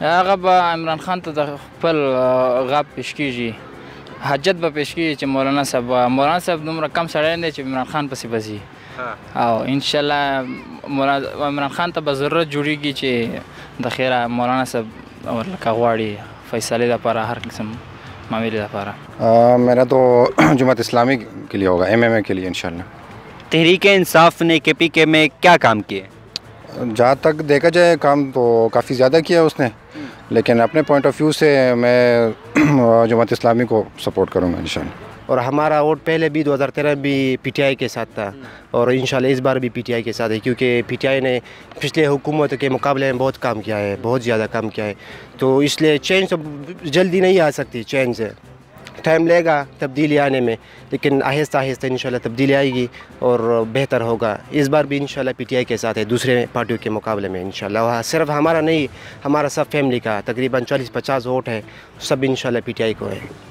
غاب عمران خان ته د خپل غاب پیش کیږي، حاجت به پیش کیږي چې مولانا صاحب دومره کم سړی دی چې عمران خان پسې بځي او ان شاء الله عمران خان ته به ضرورت جوړیږي چې د خیره مولانا صاحب ورلکه غواړي فیصلې لپاره هر قسم معاملې لپاره. میرا تو جماعت اسلامی کے لیے ہوگا، MMA کے لیے انشاءاللہ. تحریک انصاف نے KPK میں کیا کام کیے؟ جہاں تک دیکھا جائے کام تو کافی زیادہ کیا اس نے، لیکن اپنے پوائنٹ آف ویو سے میں جماعت اسلامی کو سپورٹ کروں گا انشاءاللہ. اور ہمارا ووٹ پہلے بھی 2013 بھی PTI کے ساتھ تھا اور انشاءاللہ اس بار بھی PTI کے ساتھ ہے، کیونکہ PTI نے پچھلے حکومت کے مقابلے میں بہت کام کیا ہے، بہت زیادہ کام کیا ہے. تو اس لیے چینج تو جلدی نہیں آ سکتی، چینج ٹائم لے گا تبدیلی آنے میں، لیکن آہستہ آہستہ انشاءاللہ تبدیلی آئے گی اور بہتر ہوگا. اس بار بھی انشاءاللہ PTI کے ساتھ ہے دوسرے پارٹیوں کے مقابلے میں انشاءاللہ. وہاں صرف ہمارا نہیں، ہمارا سب فیملی کا تقریباً 40-50 ووٹ ہے، سب انشاءاللہ PTI کو ہے.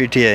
PTI.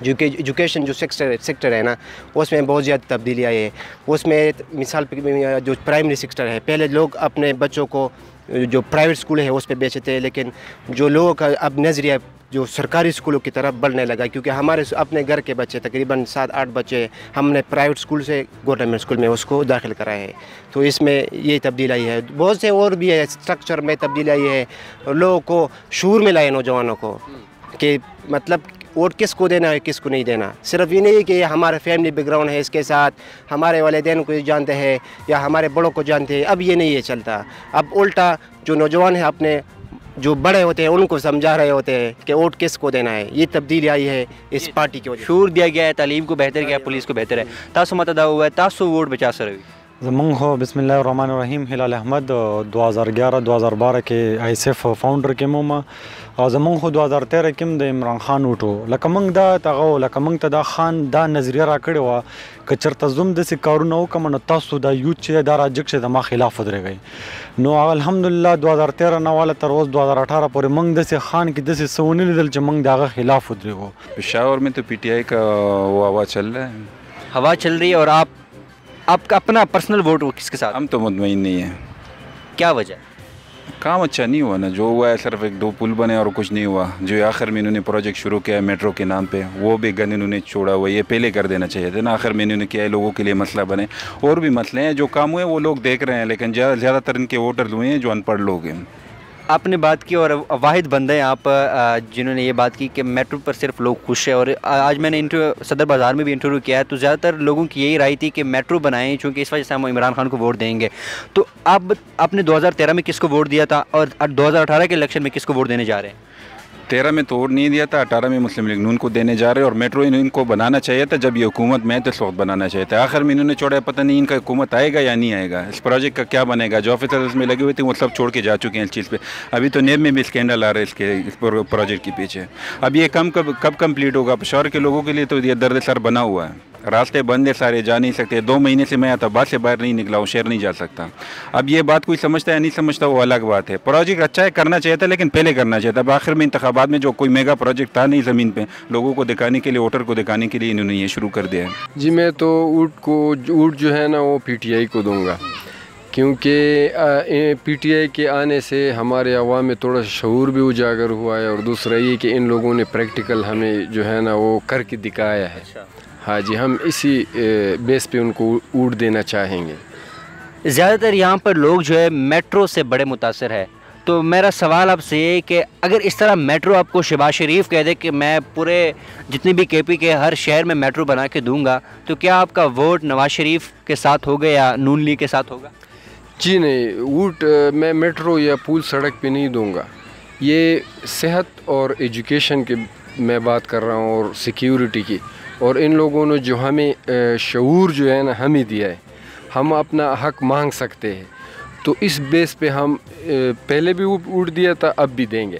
ایجوکیشن جو سیکٹر ہے نا اس میں بہت زیادہ تبدیلی آئی ہے. اس میں مثال پہ جو پرائمری سیکٹر ہے, پہلے لوگ اپنے بچوں کو جو پرائیویٹ اسکول ہے اس پہ بیچتے تھے, لیکن جو لوگوں کا اب نظریہ جو سرکاری اسکولوں کی طرف بڑھنے لگا, کیونکہ ہمارے اپنے گھر کے بچے تقریباً 7-8 بچے ہم نے پرائیویٹ اسکول سے گورنمنٹ اسکول میں اس کو داخل کرایا ہے. تو اس میں یہ تبدیلی آئی ہے. بہت سے اور بھی ہے, اسٹرکچر میں تبدیلی آئی ہے, لوگوں کو شعور میں لائے نوجوانوں کو کہ مطلب ووٹ کس کو دینا ہے کس کو نہیں دینا. صرف یہ نہیں کہ ہمارا فیملی بیک گراؤنڈ ہے, اس کے ساتھ ہمارے والدین کو جانتے ہیں یا ہمارے بڑوں کو جانتے ہیں. اب یہ نہیں ہے چلتا. اب الٹا جو نوجوان ہیں اپنے جو بڑے ہوتے ہیں ان کو سمجھا رہے ہوتے ہیں کہ ووٹ کس کو دینا ہے. یہ تبدیلی آئی ہے اس پارٹی کی وجہ. شعور دیا گیا ہے, تعلیم کو بہتر کیا, پولیس کو بہتر ہے. تاسو متدا ہوا ہے, تاسو ووٹ بچا سروي زمونږ خو بسم الله الرحمن الرحیم هلال احمد 2011-2012 کې آی ایس ایف فاونډر کې مو او زمونږ خو 2013 کې د عمران خان وټو لکه موږ دا تغه لکه موږ ته دا خان دا نظریه را کړی و که چرته زوم داسې کارونه وکړم نو تاسو دا یوت چې دا راجک چې زما خلاف ودرېږئ. نو الحمدلله 2013 نه واله تر اوس 2018 پورې موږ داسې خان کې داسې څه ونه لیدل چې موږ د هغه خلاف ودرېږو. پشاور میں تو پی ٹی آئی کا وہ ہوا چل رہا ہے, ہوا چل رہی ہے. اور آپ کا اپنا پرسنل ووٹ کس کے ساتھ؟ ہم تو مطمئن نہیں ہیں. کیا وجہ؟ کام اچھا نہیں ہوا نا. جو ہوا ہے صرف 1-2 پل بنے اور کچھ نہیں ہوا. جو آخر میں انہوں نے پروجیکٹ شروع کیا ہے میٹرو کے نام پہ, وہ بھی گن انہوں نے چھوڑا ہوا. یہ پہلے کر دینا چاہیے تھا نا. آخر میں انہوں نے کیا ہے لوگوں کے لیے مسئلہ بنے. اور بھی مسئلے ہیں جو کام ہوئے وہ لوگ دیکھ رہے ہیں, لیکن زیادہ تر ان کے ووٹر ہوئے ہیں جو ان پڑھ لوگ ہیں. آپ نے بات کی اور واحد بندے ہیں آپ جنہوں نے یہ بات کی کہ میٹرو پر صرف لوگ خوش ہیں. اور آج میں نے صدر بازار میں بھی انٹرویو کیا ہے تو زیادہ تر لوگوں کی یہی رائے تھی کہ میٹرو بنائیں, چونکہ اس وجہ سے ہم عمران خان کو ووٹ دیں گے. تو اب آپ نے 2013 میں کس کو ووٹ دیا تھا اور 2018 کے الیکشن میں کس کو ووٹ دینے جا رہے ہیں؟ 13 میں تو ووٹ نہیں دیا تھا, 18 میں مسلم لیگ نون کو دینے جا رہے ہیں. اور میٹرو ان کو بنانا چاہیے تھا جب یہ حکومت میں تو اس وقت بنانا چاہیے تھا. آخر میں انہوں نے چھوڑا ہے, پتہ نہیں ان کا حکومت آئے گا یا نہیں آئے گا. اس پروجیکٹ کا کیا بنے گا. جو آفیسر اس میں لگے ہوئے تھے وہ سب چھوڑ کے جا چکے ہیں اس چیز پہ. ابھی تو نیب میں بھی اسکینڈل آ رہا ہے اس پروجیکٹ کے پیچھے. اب یہ کب کمپلیٹ ہوگا؟ پشاور کے لوگوں کے لیے تو یہ درد سر بنا ہوا ہے. راستے بند ہے سارے, جا نہیں سکتے. 2 مہینے سے میں آتا بعد سے باہر نہیں نکلا ہوں, شہر نہیں جا سکتا. اب یہ بات کوئی سمجھتا ہے یا نہیں سمجھتا وہ الگ بات ہے. پروجیکٹ اچھا ہے, کرنا چاہیے تھا, لیکن پہلے کرنا چاہیے تھا. اب آخر میں انتخابات میں جو کوئی میگا پروجیکٹ تھا نہیں زمین پہ, لوگوں کو دکھانے کے لیے, ووٹر کو دکھانے کے لیے انہوں نے یہ شروع کر دیا ہے. جی میں تو ووٹ جو ہے نا وہ پی ٹی آئی کو دوں گا, کیونکہ پی ٹی آئی کے آنے سے ہمارے عوام میں تھوڑا شعور بھی اجاگر ہوا ہے. اور دوسرا یہ کہ ان لوگوں نے پریکٹیکل ہمیں جو ہے نا وہ کر کے دکھایا ہے. ہاں جی, ہم اسی بیس پہ ان کو ووٹ دینا چاہیں گے. زیادہ تر یہاں پر لوگ جو ہے میٹرو سے بڑے متاثر ہے. تو میرا سوال آپ سے یہ کہ اگر اس طرح میٹرو آپ کو شہباز شریف کہہ دے کہ میں پورے جتنے بھی کے پی کے ہر شہر میں میٹرو بنا کے دوں گا, تو کیا آپ کا ووٹ نواز شریف کے ساتھ ہوگا یا نون لیگ کے ساتھ ہوگا؟ جی نہیں, ووٹ میں میٹرو یا پول سڑک پہ نہیں دوں گا. یہ صحت اور ایجوکیشن کی میں بات کر رہا ہوں, اور سیکیورٹی کی. اور ان لوگوں نے جو ہمیں شعور جو ہے نا ہمیں دیا ہے, ہم اپنا حق مانگ سکتے ہیں. تو اس بیس پہ ہم پہلے بھی ووٹ دیا تھا, اب بھی دیں گے.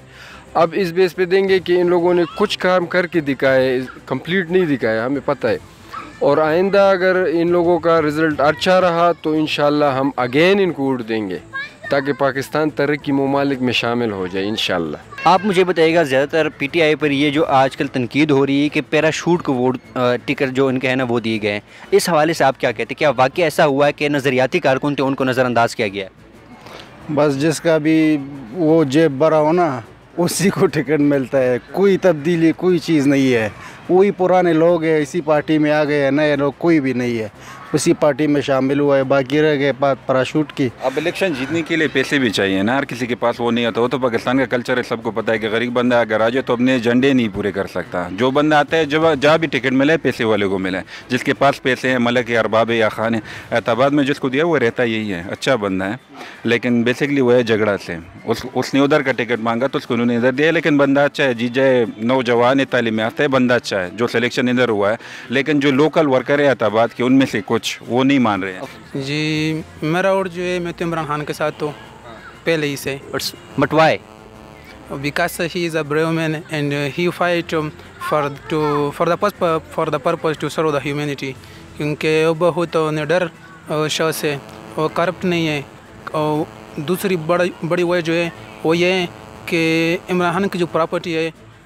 اب اس بیس پہ دیں گے کہ ان لوگوں نے کچھ کام کر کے دکھائے, کمپلیٹ نہیں دکھایا, ہمیں پتہ ہے. اور آئندہ اگر ان لوگوں کا رزلٹ اچھا رہا تو انشاءاللہ ہم اگین ان کو ووٹ دیں گے, تاکہ پاکستان ترقی ممالک میں شامل ہو جائے انشاءاللہ. آپ مجھے بتائیے گا, زیادہ تر پی ٹی آئی پر یہ جو آج کل تنقید ہو رہی ہے کہ پیراشوٹ کو ووٹ ٹکٹ جو ان کے ہیں نا وہ دیے گئے ہیں, اس حوالے سے آپ کیا کہتے ہیں؟ کیا واقعی ایسا ہوا ہے کہ نظریاتی کارکن تھے ان کو نظر انداز کیا گیا ہے؟ بس جس کا بھی وہ جیب بھرا ہو نا اسی کو ٹکٹ ملتا ہے. کوئی تبدیلی کوئی چیز نہیں ہے. وہی پرانے لوگ ہیں, اسی پارٹی میں آ گئے ہیں, نئے لوگ کوئی بھی نہیں ہے, اسی پارٹی میں شامل ہوا ہے. باقی رہ گئے پراشوٹ کی. اب الیکشن جیتنے کے لیے پیسے بھی چاہیے نا, ہر کسی کے پاس وہ نہیں آتا. وہ تو پاکستان کا کلچر ہے, سب کو پتہ ہے کہ غریب بندہ اگر آ جائے تو اپنے ایجنڈے نہیں پورے کر سکتا. جو بندہ آتا ہے جہاں بھی ٹکٹ ملے پیسے والے کو ملے, جس کے پاس پیسے ہیں, ملک ہے, ارباب ہے یا خان ہے. اعتباد میں جس کو دیا وہ رہتا یہی ہے, اچھا بندہ ہے. لیکن بیسکلی وہ ہے جھگڑا سے, اس نے ادھر کا ٹکٹ مانگا تو اس کو انہوں نے ادھر دیا. لیکن بندہ اچھا ہے, جی جائے, نوجوان ہے, تعلیم یافتہ ہے, بندہ اچھا ہے. جو سلیکشن ادھر ہوا ہے, لیکن جو لوکل ورکر ہے اعتباد کے, ان میں سے کچھ وہ نہیں مان رہے ہیں. جی میرا ووٹ جو ہے میں تو عمران خان کے ساتھ تو پہلے ہی سے. But why? Because he is a brave man and he fight for the purpose to serve the humanity. کیونکہ وہ بہت نڈر شخص ہے, وہ کرپٹ نہیں ہے. اور دوسری بڑی وجہ جو ہے وہ یہ ہے کہ عمران خان کی جو پراپرٹی ہے